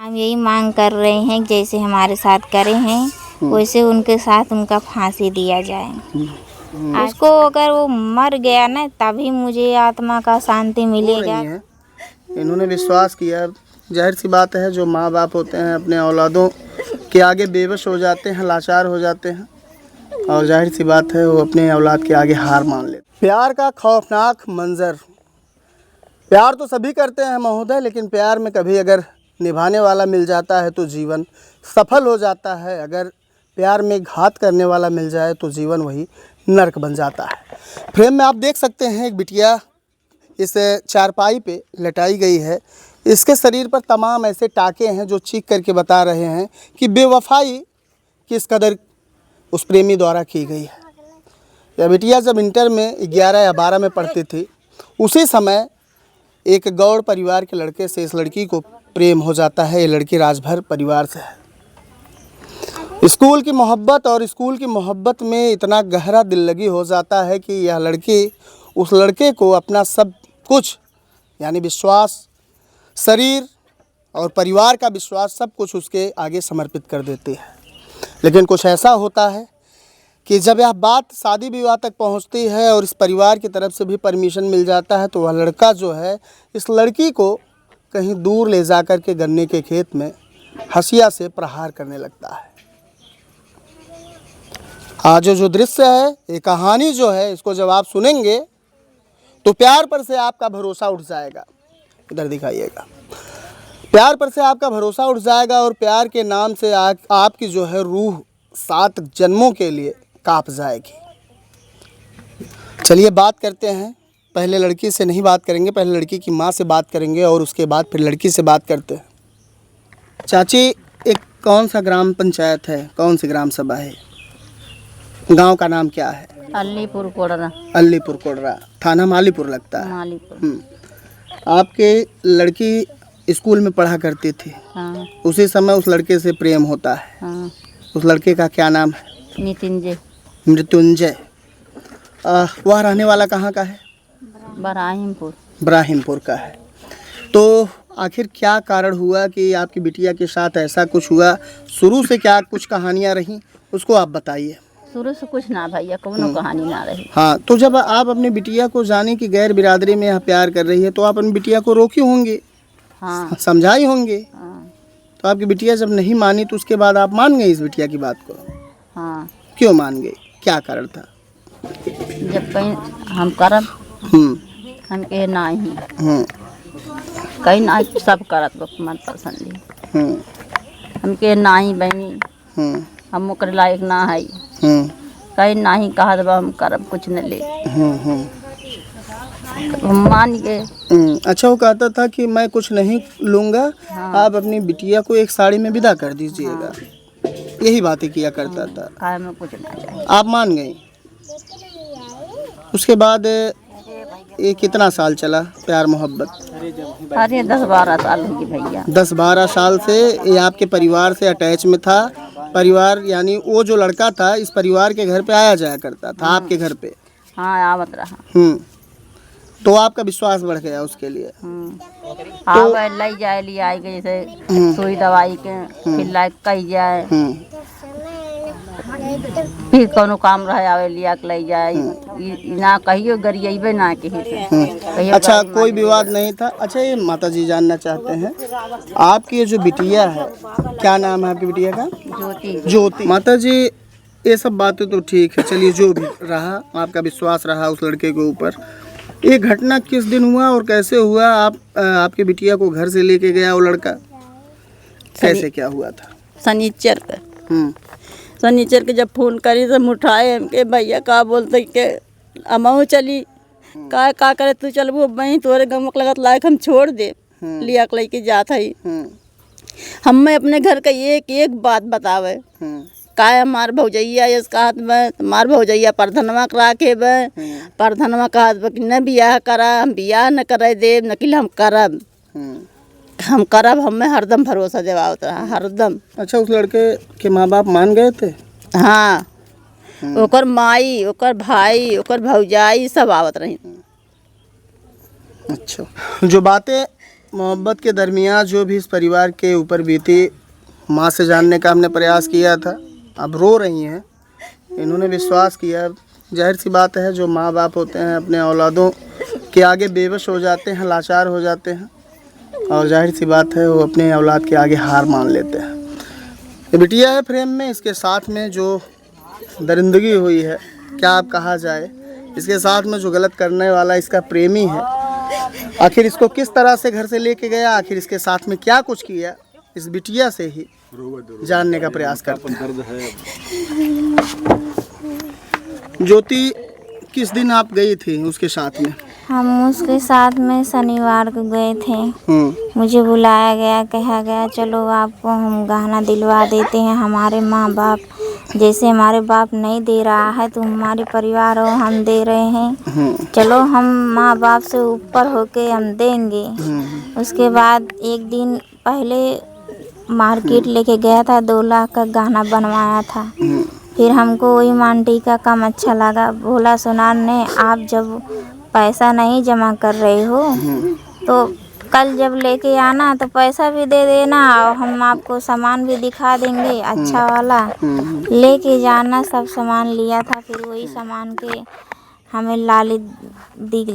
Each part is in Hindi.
हम यही मांग कर रहे हैं जैसे हमारे साथ करे हैं वैसे उनके साथ उनका फांसी दिया जाए। उसको अगर वो मर गया ना तभी मुझे आत्मा का शांति मिलेगा। इन्होंने विश्वास किया, जाहिर सी बात है जो माँ बाप होते हैं अपने औलादों के आगे बेबस हो जाते हैं, लाचार हो जाते हैं और जाहिर सी बात है वो अपने औलाद के आगे हार मान लेते। प्यार का खौफनाक मंजर। प्यार तो सभी करते हैं महोदय, लेकिन प्यार में कभी अगर निभाने वाला मिल जाता है तो जीवन सफल हो जाता है। अगर प्यार में घात करने वाला मिल जाए तो जीवन वही नर्क बन जाता है। फ्रेम में आप देख सकते हैं एक बिटिया इस चारपाई पे लटाई गई है। इसके शरीर पर तमाम ऐसे टाके हैं जो चीख करके बता रहे हैं कि बेवफाई किस कदर उस प्रेमी द्वारा की गई है। यह बिटिया जब इंटर में 11 या 12 में पढ़ती थी उसी समय एक गौड़ परिवार के लड़के से इस लड़की को प्रेम हो जाता है। ये लड़की राजभर परिवार से है। स्कूल की मोहब्बत और स्कूल की मोहब्बत में इतना गहरा दिल लगी हो जाता है कि यह लड़की उस लड़के को अपना सब कुछ यानी विश्वास, शरीर और परिवार का विश्वास सब कुछ उसके आगे समर्पित कर देती है। लेकिन कुछ ऐसा होता है कि जब यह बात शादी विवाह तक पहुंचती है और इस परिवार की तरफ से भी परमिशन मिल जाता है तो वह लड़का जो है इस लड़की को कहीं दूर ले जा कर के गन्ने के खेत में हंसिया से प्रहार करने लगता है। आज जो दृश्य है, ये कहानी जो है, इसको जब आप सुनेंगे तो प्यार पर से आपका भरोसा उठ जाएगा। इधर दिखाइएगा। प्यार पर से आपका भरोसा उठ जाएगा और प्यार के नाम से आपकी जो है रूह 7 जन्मों के लिए कांप जाएगी। चलिए बात करते हैं। पहले लड़की से नहीं बात करेंगे, पहले लड़की की माँ से बात करेंगे और उसके बाद फिर लड़की से बात करते हैं। चाची, एक कौन सा ग्राम पंचायत है, कौन सी ग्राम सभा है, गांव का नाम क्या है? अलीपुर कोडरा। अलीपुर कोडरा, थाना मालीपुर लगता है। मालीपुर। आपके लड़की स्कूल में पढ़ा करती थी। हाँ। उसी समय उस लड़के से प्रेम होता है। हाँ। उस लड़के का क्या नाम है? मृत्युंजय। मृत्युंजय। वह रहने वाला कहाँ का है? बराहिमपुर। ब्राहिमपुर का है। तो आखिर क्या कारण हुआ कि आपकी बिटिया के साथ ऐसा कुछ हुआ? शुरू से क्या कुछ कहानियाँ रहीं, उसको आप बताइए। शुरू से कुछ ना भैया, कोनो कहानी ना रही। हाँ, तो जब आप अपनी बिटिया को जाने की गैर बिरादरी में यहाँ प्यार कर रही है तो आप अपनी बिटिया को रोकी होंगी। हाँ। समझाई होंगे। हाँ। तो आपकी बिटिया जब नहीं मानी तो उसके बाद आप मान गई इस बिटिया की बात को? हाँ। क्यों मान गई, क्या कारण था? जब कहीं हम करब हम कहे नहीं, कहीं ना सब करत मन पसंद हम कहे नहीं बहनी हम ओकर लायक ना है, कहीं नहीं कहा हम करब कुछ न ले। हम मान गए। अच्छा, वो कहता था कि मैं कुछ नहीं लूँगा। हाँ। आप अपनी बिटिया को एक साड़ी में विदा कर दीजिएगा। हाँ। यही बातें किया करता था। कहा में कुछ ना चाहिए। आप मान गई। उसके बाद ये कितना साल चला प्यार मोहब्बत? अरे 10-12 साल होगी भैया। 10-12 साल से ये आपके परिवार से अटैच में था। परिवार यानी वो जो लड़का था इस परिवार के घर पे आया जाया करता था। आपके घर पे? हाँ, आवत रहा। तो आपका विश्वास बढ़ गया उसके लिए। तो लाई जाए ले आई गई जैसे सुई दवाई के फिर लाई कही जाए फिर कोनो काम रहे आवे लिया के लाई जाए ना कहियो गरियबे ना कहीं से। अच्छा, कोई विवाद नहीं था। अच्छा, ये माता जी जानना चाहते हैं आपकी ये जो बिटिया है, क्या नाम है आपकी बिटिया का? ज्योति। ज्योति। माता जी, ये सब बातें तो ठीक है, चलिए जो भी रहा, आपका विश्वास रहा उस लड़के के ऊपर। ये घटना किस दिन हुआ और कैसे हुआ? आपकी बिटिया को घर से लेके गया वो लड़का, कैसे क्या हुआ था? शनिचर पे। शनिचर के जब फोन करी तो उठाए के भैया का बोलते के अमाऊ चली का करे तू चलबू वहीं तोरे गमक लगत लायक हम छोड़ दे लिया के लेके जात है। हमें अपने घर का एक एक बात बतावे का हमार भौजैया इस कहत में हमार भौजैया परधनवा राखे बे परधनवा कहत न बियाह करा, हम बियाह न करे देव नकिल हम करब हमें हरदम भरोसा देवावत रहा हरदम। अच्छा, उस लड़के के माँ बाप मान गए थे? हाँ। ओकर माई, ओकर भाई, ओकर भौजाई सब आवत रही। अच्छा, जो बातें मोहब्बत के दरमियान जो भी इस परिवार के ऊपर बीती, माँ से जानने का हमने प्रयास किया था। अब रो रही हैं। इन्होंने विश्वास किया। जाहिर सी बात है, जो माँ बाप होते हैं अपने औलादों के आगे बेबस हो जाते हैं, लाचार हो जाते हैं, और जाहिर सी बात है वो अपने औलाद के आगे हार मान लेते हैं। ये बिटिया है फ्रेम में, इसके साथ में जो दरिंदगी हुई है, क्या आप कहा जाए, इसके साथ में जो गलत करने वाला इसका प्रेमी है, आखिर इसको किस तरह से घर से लेके गया, आखिर इसके साथ में क्या कुछ किया, इस बिटिया से ही जानने का प्रयास करते हैं। ज्योति, किस दिन आप गई थी उसके साथ में? हम उसके साथ में शनिवार को गए थे। मुझे बुलाया गया, कहा गया चलो आपको हम गहना दिलवा देते हैं। हमारे माँ बाप जैसे हमारे बाप नहीं दे रहा है तो हमारे परिवार हो, हम दे रहे हैं, चलो हम माँ बाप से ऊपर होके हम देंगे। उसके बाद एक दिन पहले मार्केट लेके गया था, 2 लाख का गहना बनवाया था। फिर हमको वही मांटी का काम अच्छा लगा। बोला सुनार ने, आप जब पैसा नहीं जमा कर रहे हो तो कल जब लेके आना तो पैसा भी दे देना और हम आपको सामान भी दिखा देंगे अच्छा वाला, लेके जाना। सब सामान लिया था। फिर वही सामान के हमें लालच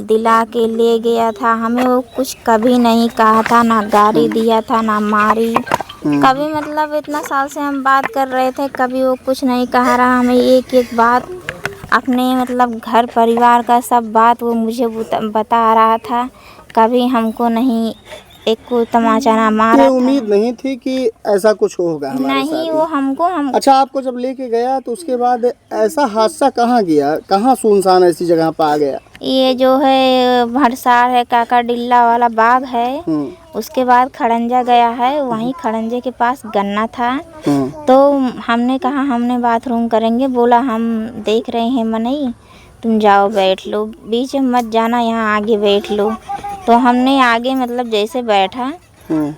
दिला के ले गया था। हमें वो कुछ कभी नहीं कहा था, ना गाली दिया था, ना मारी कभी। मतलब इतना साल से हम बात कर रहे थे, कभी वो कुछ नहीं कहा रहा। हमें एक एक बात अपने मतलब घर परिवार का सब बात वो मुझे बता रहा था। कभी हमको नहीं एक को तमाचा ना मारा था। उम्मीद नहीं थी कि ऐसा कुछ होगा हमारे नहीं साथ वो हमको अच्छा, आपको जब लेके गया तो उसके बाद ऐसा हादसा कहाँ गया, कहाँ सुनसान ऐसी जगह पर आ गया? ये जो है भरसार है, काका डिल्ला वाला बाग है, उसके बाद खड़ंजा गया है। वहीं खड़ंजे के पास गन्ना था। तो हमने कहा हमने बाथरूम करेंगे। बोला हम देख रहे हैं मनई, तुम जाओ बैठ लो, बीच में मत जाना, यहाँ आगे बैठ लो। तो हमने आगे मतलब जैसे बैठा,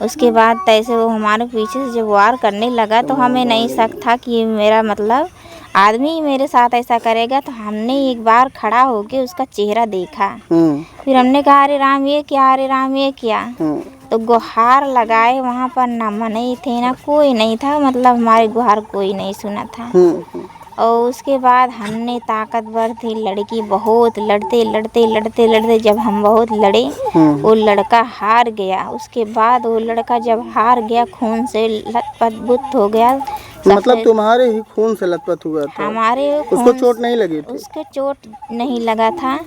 उसके बाद तैसे वो हमारे पीछे से जब वार करने लगा तो हमें नहीं शक था कि ये मेरा मतलब आदमी मेरे साथ ऐसा करेगा। तो हमने एक बार खड़ा होके उसका चेहरा देखा। फिर हमने कहा अरे राम ये क्या, अरे राम ये क्या। तो गुहार लगाए, वहाँ पर ना मनई थे ना कोई नहीं था, मतलब हमारे गुहार कोई नहीं सुना था। और उसके बाद हमने ताकतवर थी लड़की, बहुत लड़ते लड़ते लड़ते लड़ते जब हम बहुत लड़े, वो लड़का हार गया। उसके बाद वो लड़का जब हार गया, खून से लथपथ हो गया। मतलब तुम्हारे ही खून से लथपथ हुआ था? हमारे उसको चोट नहीं लगी थी? उसके चोट नहीं लगा था।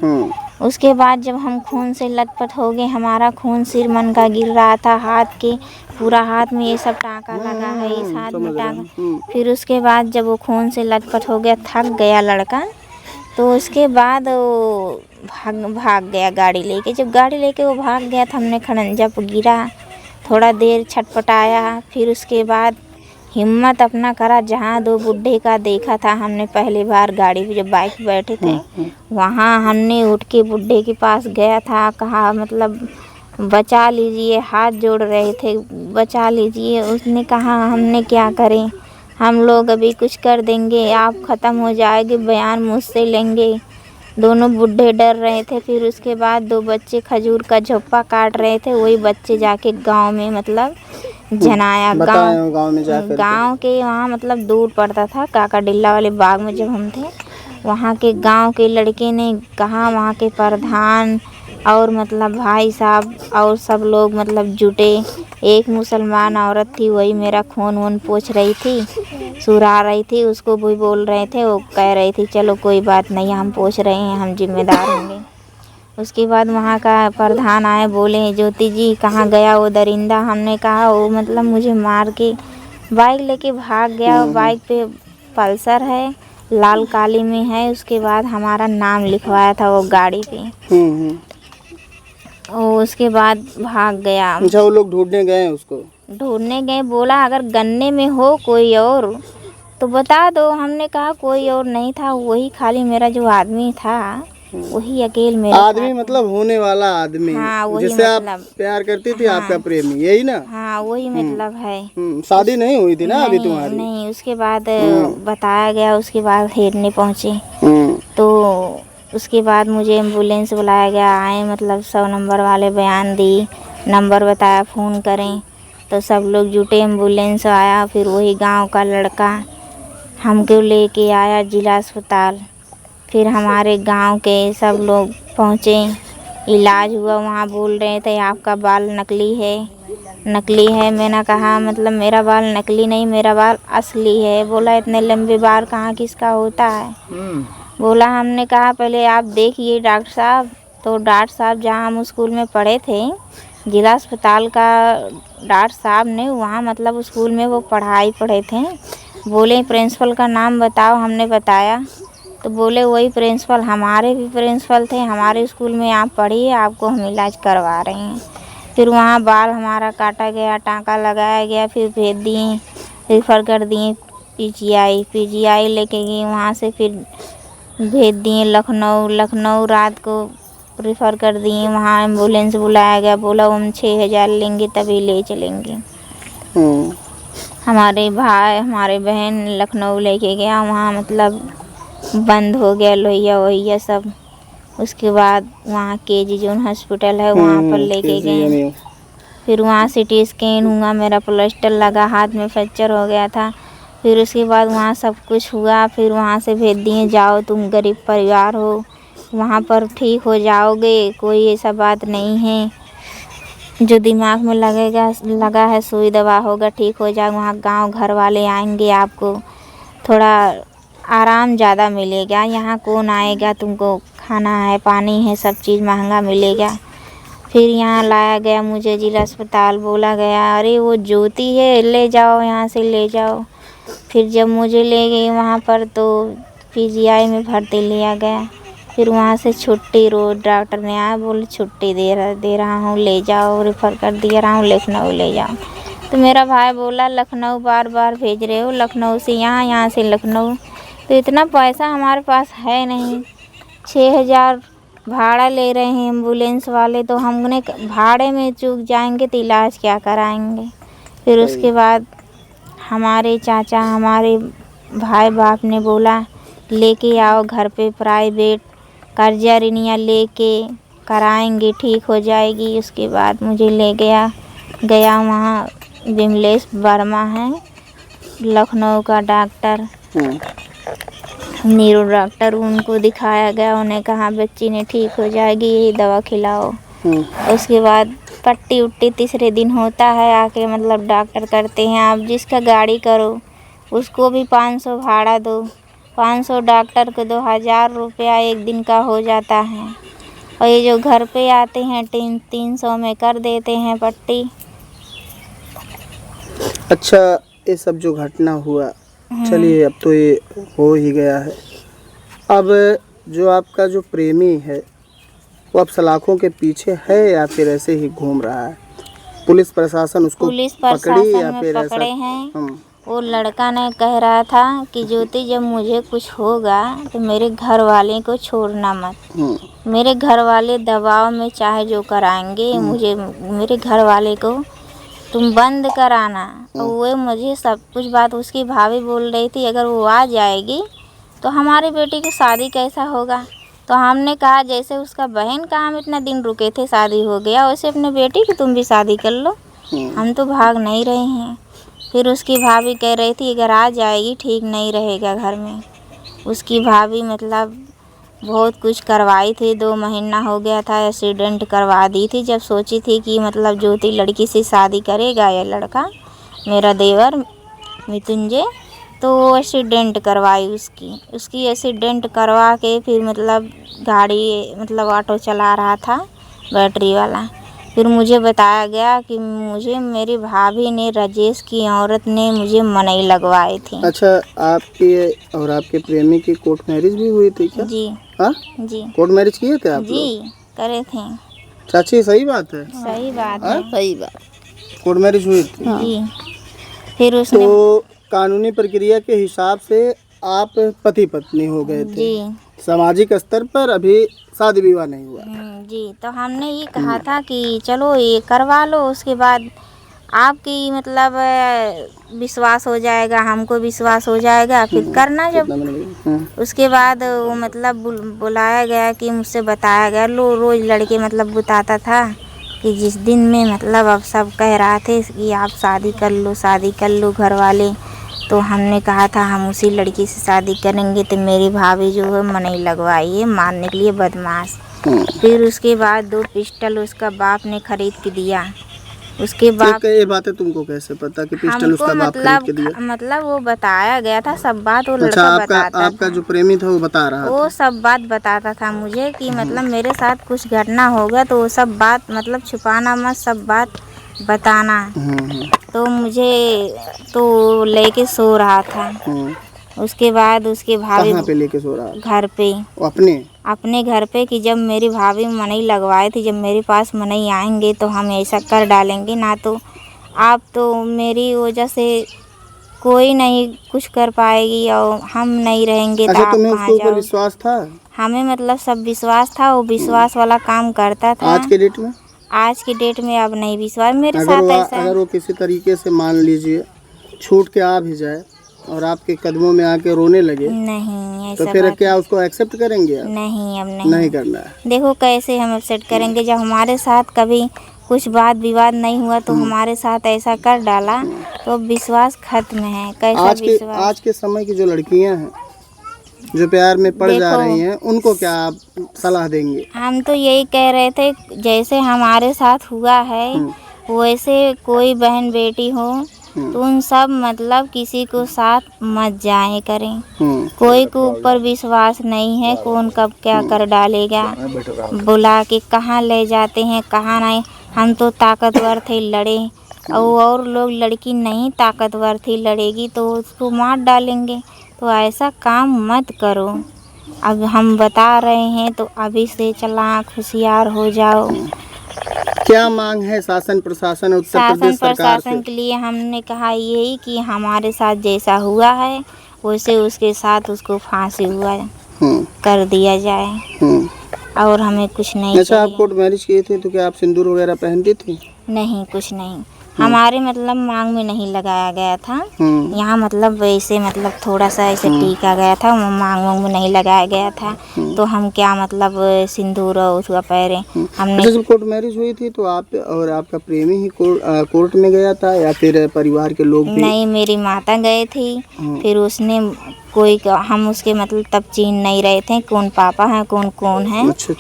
उसके बाद जब हम खून से लथपथ हो गए, हमारा खून सिर मन का गिर रहा था, हाथ के पूरा हाथ में ये सब टाँका लगा है, इस हाथ में टाँका। फिर उसके बाद जब वो खून से लथपथ हो गया, थक गया लड़का, तो उसके बाद वो भाग गया गाड़ी लेके। जब गाड़ी लेके वो भाग गया तो हमने खड़ंजा पर गिरा, थोड़ा देर छटपटाया। फिर उसके बाद हिम्मत अपना करा, जहाँ 2 बुड्ढे का देखा था हमने पहली बार गाड़ी पे जब बाइक बैठे थे, वहाँ हमने उठ के बुड्ढे के पास गया था। कहा मतलब बचा लीजिए, हाथ जोड़ रहे थे, बचा लीजिए। उसने कहा हमने क्या करें, हम लोग अभी कुछ कर देंगे, आप ख़त्म हो जाएंगे, बयान मुझसे लेंगे। दोनों बुड्ढे डर रहे थे। फिर उसके बाद 2 बच्चे खजूर का झोप्पा काट रहे थे, वही बच्चे जाके गांव में मतलब जनाया। गांव के वहाँ मतलब दूर पड़ता था, काका डिल्ला वाले बाग में जब हम थे, वहाँ के गांव के लड़के ने कहा, वहाँ के प्रधान और मतलब भाई साहब और सब लोग मतलब जुटे। एक मुसलमान औरत थी, वही मेरा खून वून पोंछ रही थी, सुरा रही थी, उसको भी बोल रहे थे, वो कह रही थी चलो कोई बात नहीं, हम पोंछ रहे हैं, हम जिम्मेदार होंगे। उसके बाद वहाँ का प्रधान आए, बोले ज्योति जी कहाँ गया वो दरिंदा। हमने कहा वो मतलब मुझे मार के बाइक लेके भाग गया। बाइक पे पल्सर है, लाल काली में है। उसके बाद हमारा नाम लिखवाया था वो गाड़ी पे। और उसके बाद भाग गया। अच्छा, वो लोग ढूंढने गए उसको? ढूंढने गए, बोला अगर गन्ने में हो कोई और तो बता दो। हमने कहा कोई और नहीं था, वही खाली मेरा जो आदमी था, वही अकेले मेरे आदमी मतलब होने वाला आदमी। हाँ, वही जिससे मतलब आप प्यार करती थी। हाँ, आपका प्रेमी यही ना? हाँ वही मतलब है। शादी नहीं हुई थी ना अभी तुम्हारी? नहीं, उसके बाद बताया गया। उसके बाद हेरने पहुँचे तो उसके बाद मुझे एम्बुलेंस बुलाया गया, आए मतलब 100 नंबर वाले बयान दी। नंबर बताया फ़ोन करें, तो सब लोग जुटे, एम्बुलेंस आया, फिर वही गांव का लड़का हमको लेके आया जिला अस्पताल। फिर हमारे गांव के सब लोग पहुँचे, इलाज हुआ। वहाँ बोल रहे थे आपका बाल नकली है, नकली है। मैंने कहा मतलब मेरा बाल नकली नहीं, मेरा बाल असली है। बोला इतने लंबे बाल कहाँ किसका होता है। बोला हमने कहा पहले आप देखिए डॉक्टर साहब। तो डॉक्टर साहब जहाँ हम स्कूल में पढ़े थे, जिला अस्पताल का डॉक्टर साहब ने वहाँ मतलब स्कूल में वो पढ़ाई पढ़े थे। बोले प्रिंसिपल का नाम बताओ, हमने बताया तो बोले वही प्रिंसिपल, हमारे भी प्रिंसिपल थे, हमारे स्कूल में आप पढ़िए, आपको हम इलाज करवा रहे हैं। फिर वहाँ बाल हमारा काटा गया, टाँका लगाया गया, फिर भेज दिए, रेफ़र कर दिए पीजीआई लेके गए। वहाँ से फिर भेज दिए लखनऊ रात को रेफ़र कर दिए। वहाँ एम्बुलेंस बुलाया गया, बोला हम 6,000 लेंगे तभी ले चलेंगे। हमारे भाई हमारे बहन लखनऊ लेके गया, वहाँ मतलब बंद हो गया लोहिया वोहिया सब। उसके बाद वहाँ केजी जोन हॉस्पिटल है वहाँ पर लेके गए। फिर वहाँ सिटी स्कैन हुआ, मेरा प्लास्टर लगा, हाथ में फ्रैक्चर हो गया था। फिर उसके बाद वहाँ सब कुछ हुआ। फिर वहाँ से भेज दिए, जाओ तुम गरीब परिवार हो, वहाँ पर ठीक हो जाओगे, कोई ऐसा बात नहीं है। जो दिमाग में लगा है सुई दवा होगा, ठीक हो जाएगा। वहाँ गांव घर वाले आएंगे, आपको थोड़ा आराम ज़्यादा मिलेगा। यहाँ कौन आएगा, तुमको खाना है पानी है सब चीज़ महंगा मिलेगा। फिर यहाँ लाया गया मुझे जिला अस्पताल, बोला गया अरे वो ज्योति है, ले जाओ यहाँ से ले जाओ। फिर जब मुझे ले गई वहाँ पर तो पीजीआई में भर्ती लिया गया। फिर वहाँ से छुट्टी रोज डॉक्टर ने आया, बोले छुट्टी दे रहा हूँ, ले जाओ, रेफ़र कर दिया रहा हूँ लखनऊ ले जाओ। तो मेरा भाई बोला लखनऊ बार बार भेज रहे हो, लखनऊ से यहाँ, यहाँ से लखनऊ, तो इतना पैसा हमारे पास है नहीं। 6,000 भाड़ा ले रहे हैं एम्बुलेंस वाले, तो हमने भाड़े में चूक जाएंगे तो इलाज क्या कराएंगे। फिर उसके बाद हमारे चाचा हमारे भाई बाप ने बोला लेके आओ घर पे प्राइवेट, कर्जा ऋणिया लेके कराएंगे, ठीक हो जाएगी। उसके बाद मुझे ले गया वहाँ विमलेश वर्मा है लखनऊ का डॉक्टर, न्यूरो डॉक्टर, उनको दिखाया गया। उन्हें कहा बच्ची ने ठीक हो जाएगी, यही दवा खिलाओ। उसके बाद पट्टी उट्टी तीसरे दिन होता है, आके मतलब डॉक्टर करते हैं। आप जिसका गाड़ी करो उसको भी 500 भाड़ा दो, 500 डॉक्टर को 2,000 रुपया एक दिन का हो जाता है। और ये जो घर पे आते हैं 300 में कर देते हैं पट्टी। अच्छा, ये सब जो घटना हुआ, चलिए अब तो ये हो ही गया है। अब जो आपका जो प्रेमी है वो अब सलाखों के पीछे है या फिर ऐसे ही घूम रहा है? पुलिस प्रशासन उसको पकड़ी या फिर ऐसा? पकड़े हैं। वो लड़का ने कह रहा था कि ज्योति जब मुझे कुछ होगा तो मेरे घर वाले को छोड़ना मत। मेरे घर वाले दबाव में चाहे जो कराएंगे, मुझे मेरे घर वाले को तुम बंद कराना। और वो मुझे सब कुछ बात उसकी भाभी बोल रही थी, अगर वो आ जाएगी तो हमारी बेटी की शादी कैसा होगा। तो हमने कहा जैसे उसका बहन का हम इतना दिन रुके थे शादी हो गया, वैसे अपने बेटी की तुम भी शादी कर लो, हम तो भाग नहीं रहे हैं। फिर उसकी भाभी कह रही थी अगर आ जाएगी ठीक नहीं रहेगा घर में। उसकी भाभी मतलब बहुत कुछ करवाई थी, 2 महीना हो गया था, एक्सीडेंट करवा दी थी। जब सोची थी कि मतलब ज्योति लड़की से शादी करेगा या लड़का, मेरा देवर मृत्युंजय, तो वो एक्सीडेंट करवाई उसकी एक्सीडेंट करवा के फिर मतलब गाड़ी मतलब ऑटो चला रहा था बैटरी वाला। फिर मुझे बताया गया कि मुझे मेरी भाभी ने, राजेश की औरत ने मुझे मनई लगवाई थी। अच्छा, आपकी और आपके प्रेमी की कोर्ट मैरिज भी हुई थी क्या? जी हाँ जी, कोर्ट मैरिज किए थे आप? जी करे थे। चाची सही बात है? सही बात है, सही बात। कोर्ट मैरिज हुई थी? जी। फिर उसने तो कानूनी प्रक्रिया के हिसाब से आप पति पत्नी हो गए थे। जी सामाजिक स्तर पर अभी शादी विवाह नहीं हुआ। जी, तो हमने ये कहा था कि चलो ये करवा लो, उसके बाद आपकी मतलब विश्वास हो जाएगा, हमको विश्वास हो जाएगा, फिर करना। जब उसके बाद वो मतलब बुलाया गया कि मुझसे बताया गया, रोज़ लड़के मतलब बताता था कि जिस दिन में मतलब अब सब कह रहा थे कि आप शादी कर लो घर वाले, तो हमने कहा था हम उसी लड़की से शादी करेंगे। तो मेरी भाभी जो है मनई लगवाई है मारने के लिए, बदमाश। फिर उसके बाद 2 पिस्टल उसका बाप ने खरीद के दिया। उसके बाद ये बातें तुमको कैसे पता कि पिस्टल उसका बाप खरीद के दिया? मतलब वो बताया गया था सब बात, वो अच्छा, लड़का बताता आपका जो प्रेमी था वो बता रहा था? वो सब बात बताता था मुझे कि मतलब मेरे साथ कुछ घटना होगा तो वो सब बात मतलब छुपाना मत, सब बात बताना। तो मुझे तो लेके सो रहा था। उसके बाद उसके भाभी कहाँ पे लेके सो रहा? घर पे, अपने घर पे, कि जब मेरी भाभी मनई लगवाए थी, जब मेरे पास मनई आएंगे तो हम ऐसा कर डालेंगे ना, तो आप तो मेरी वजह से कोई नहीं कुछ कर पाएगी और हम नहीं रहेंगे। अच्छा, तो आप तुम्हें कहाँ उसके ऊपर जाओ? विश्वास था? हमें मतलब सब विश्वास था, वो विश्वास वाला काम करता था। आज के डेट में? आज की डेट में अब नहीं विश्वास मेरे साथ ऐसा। अगर वो किसी तरीके से मान लीजिए छूट के आ भी जाए और आपके कदमों में आके रोने लगे, नहीं ऐसा तो फिर बात क्या उसको एक्सेप्ट करेंगे आप? नहीं, अब नहीं करना है। देखो कैसे हम एक्सेप्ट करेंगे जब हमारे साथ कभी कुछ वाद विवाद नहीं हुआ, तो हमारे साथ ऐसा कर डाला, तो विश्वास खत्म है। कैसा विश्वास? आज के समय की जो लड़कियां हैं जो प्यार में पड़ जा रही हैं, उनको क्या आप सलाह देंगे? हम तो यही कह रहे थे जैसे हमारे साथ हुआ है वैसे कोई बहन बेटी हो तो उन सब मतलब किसी को साथ मत जाए करें। कोई के ऊपर विश्वास नहीं है, कौन कब क्या कर डालेगा। बुला के कहाँ ले जाते हैं कहाँ नहीं। हम तो ताकतवर थे, लड़े, और लोग लड़की नहीं ताकतवर थी, लड़ेगी तो उसको मार डालेंगे। तो ऐसा काम मत करो। अब हम बता रहे हैं तो अभी से चालाक होशियार हो जाओ। क्या मांग है शासन प्रशासन उत्तर प्रदेश सरकार से? प्रशासन के लिए हमने कहा यही कि हमारे साथ जैसा हुआ है वैसे उसके साथ उसको फांसी हुआ कर दिया जाए, और हमें कुछ नहीं अच्छा, चाहिए। आप कोर्ट मैरिज किए थे तो क्या आप सिंदूर वगैरह पहनती थी? नहीं, कुछ नहीं। हमारे मतलब मांग में नहीं लगाया गया था। यहाँ मतलब वैसे मतलब थोड़ा सा ऐसे टीका गया था, मांग में नहीं लगाया गया था। तो हम क्या मतलब सिंदूर उसका पहरे हमने। अच्छा, जब कोर्ट मैरिज हुई थी तो आप और आपका प्रेमी ही कोर्ट में गया था या फिर परिवार के लोग भी? नहीं, मेरी माता गए थी। फिर उसने कोई हम उसके मतलब तब चीन नहीं रहे थे कौन पापा है कौन है। अच्छा।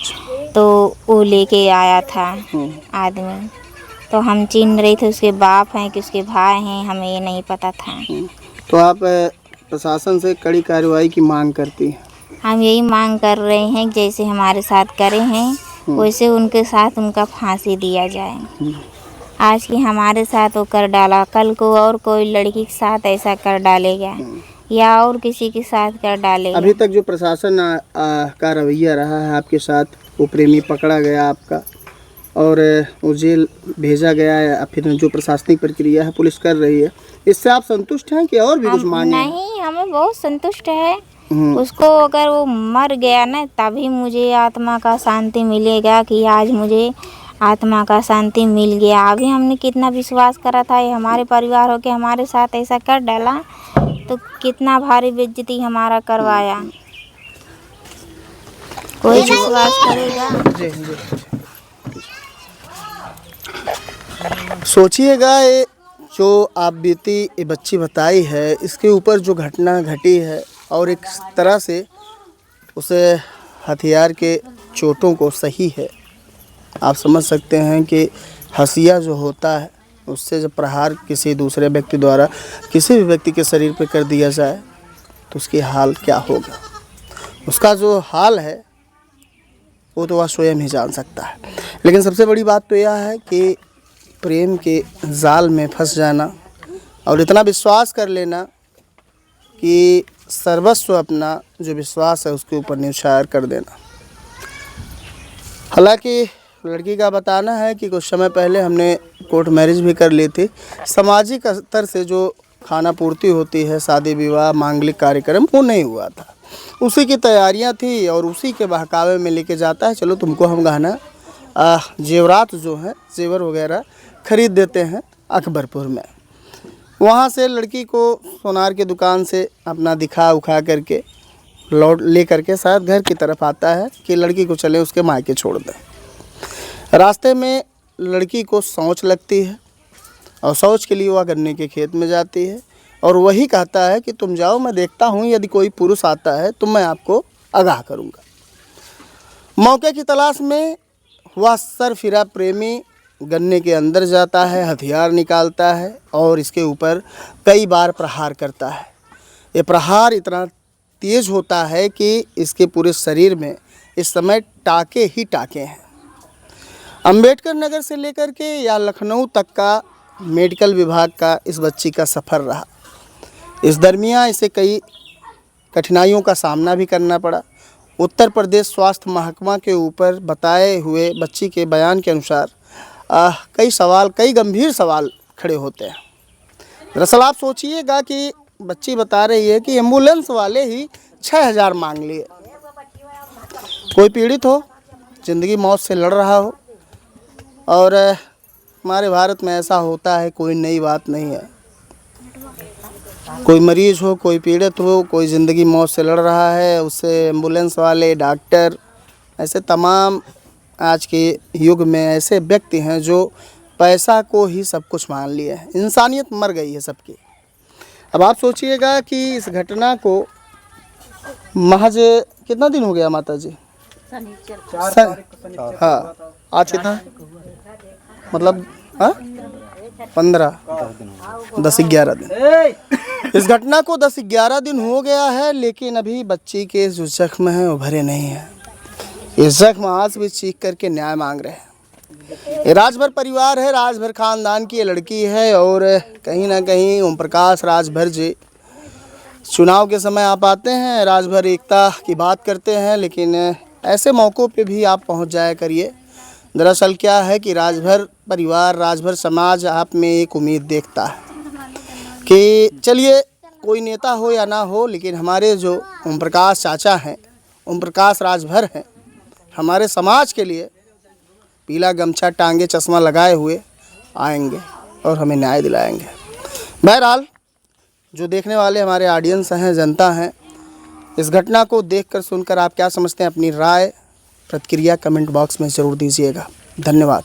तो वो लेके आया था आदमी, तो हम चीन रहे थे उसके बाप हैं कि उसके भाई हैं, हमें ये नहीं पता था। तो आप प्रशासन से कड़ी कार्रवाई की मांग करती हैं? हम यही मांग कर रहे हैं कि जैसे हमारे साथ करे हैं वैसे उनके साथ उनका फांसी दिया जाए। आज की हमारे साथ वो कर डाला, कल को और कोई लड़की के साथ ऐसा कर डालेगा या और किसी के साथ कर डालेगा। अभी तक जो प्रशासन का रवैया रहा है आपके साथ, वो प्रेमी पकड़ा गया आपका और वो जेल भेजा गया है, फिर जो प्रशासनिक प्रक्रिया है पुलिस कर रही है, इससे आप संतुष्ट हैं कि और भी कुछ मांगे? नहीं, हमें बहुत संतुष्ट है। उसको अगर वो मर गया ना तभी मुझे आत्मा का शांति मिलेगा कि आज मुझे आत्मा का शांति मिल गया। अभी हमने कितना विश्वास करा था ये हमारे परिवार हो के हमारे साथ ऐसा कर डाला, तो कितना भारी बेइज्जती हमारा करवाया। कोई विश्वास करेगा? सोचिएगा, ये जो आप बीती ये बच्ची बताई है इसके ऊपर जो घटना घटी है और एक तरह से उसे हथियार के चोटों को सही है। आप समझ सकते हैं कि हंसिया जो होता है उससे जब प्रहार किसी दूसरे व्यक्ति द्वारा किसी भी व्यक्ति के शरीर पर कर दिया जाए तो उसकी हाल क्या होगा। उसका जो हाल है वो तो वह स्वयं ही जान सकता है। लेकिन सबसे बड़ी बात तो यह है कि प्रेम के जाल में फंस जाना और इतना विश्वास कर लेना कि सर्वस्व अपना जो विश्वास है उसके ऊपर न्यौछावर कर देना। हालांकि लड़की का बताना है कि कुछ समय पहले हमने कोर्ट मैरिज भी कर ली थी। सामाजिक स्तर से जो खाना पूर्ति होती है, शादी विवाह मांगलिक कार्यक्रम, वो नहीं हुआ था। उसी की तैयारियां थी और उसी के बहकावे में लेके जाता है, चलो तुमको हम गहना जेवरात जो है जेवर वगैरह ख़रीद देते हैं अकबरपुर में। वहाँ से लड़की को सोनार की दुकान से अपना दिखा उखा करके लौट ले करके शायद घर की तरफ आता है कि लड़की को चले उसके मायके छोड़ दें। रास्ते में लड़की को सोच लगती है और सोच के लिए वह गन्ने के खेत में जाती है और वही कहता है कि तुम जाओ, मैं देखता हूँ, यदि कोई पुरुष आता है तो मैं आपको आगाह करूँगा। मौके की तलाश में वह सरफिरा प्रेमी गन्ने के अंदर जाता है, हथियार निकालता है और इसके ऊपर कई बार प्रहार करता है। ये प्रहार इतना तेज़ होता है कि इसके पूरे शरीर में इस समय टाके ही टाके हैं। अंबेडकर नगर से लेकर के या लखनऊ तक का मेडिकल विभाग का इस बच्ची का सफ़र रहा। इस दरमियान इसे कई कठिनाइयों का सामना भी करना पड़ा। उत्तर प्रदेश स्वास्थ्य महकमा के ऊपर बताए हुए बच्ची के बयान के अनुसार कई गंभीर सवाल खड़े होते हैं। दरअसल आप सोचिएगा कि बच्ची बता रही है कि एम्बुलेंस वाले ही 6000 मांग लिए। कोई पीड़ित हो, ज़िंदगी मौत से लड़ रहा हो, और हमारे भारत में ऐसा होता है, कोई नई बात नहीं है। कोई मरीज़ हो, कोई पीड़ित हो, कोई ज़िंदगी मौत से लड़ रहा है, उससे एम्बुलेंस वाले, डॉक्टर, ऐसे तमाम आज के युग में ऐसे व्यक्ति हैं जो पैसा को ही सब कुछ मान लिए हैं। इंसानियत मर गई है सबकी। अब आप सोचिएगा कि इस घटना को महज कितना दिन हो गया माता जी? हाँ, आज कितना मतलब 10-11 दिन। इस घटना को 10-11 दिन हो गया है, लेकिन अभी बच्ची के जो जख्म हैं वो भरे नहीं हैं। ये जख्म आज भी चीख करके न्याय मांग रहे हैं। ये राजभर परिवार है, राजभर खानदान की ये लड़की है और कहीं ना कहीं ओम प्रकाश राजभर जी चुनाव के समय आप आते हैं, राजभर एकता की बात करते हैं, लेकिन ऐसे मौक़ों पे भी आप पहुंच जाया करिए। दरअसल क्या है कि राजभर परिवार, राजभर समाज आप में एक उम्मीद देखता है कि चलिए कोई नेता हो या ना हो, लेकिन हमारे जो ओम प्रकाश चाचा हैं, ओम प्रकाश राजभर हैं, हमारे समाज के लिए पीला गमछा टांगे चश्मा लगाए हुए आएंगे और हमें न्याय दिलाएंगे। बहरहाल जो देखने वाले हमारे ऑडियंस हैं, जनता हैं, इस घटना को देखकर सुनकर आप क्या समझते हैं, अपनी राय प्रतिक्रिया कमेंट बॉक्स में ज़रूर दीजिएगा। धन्यवाद।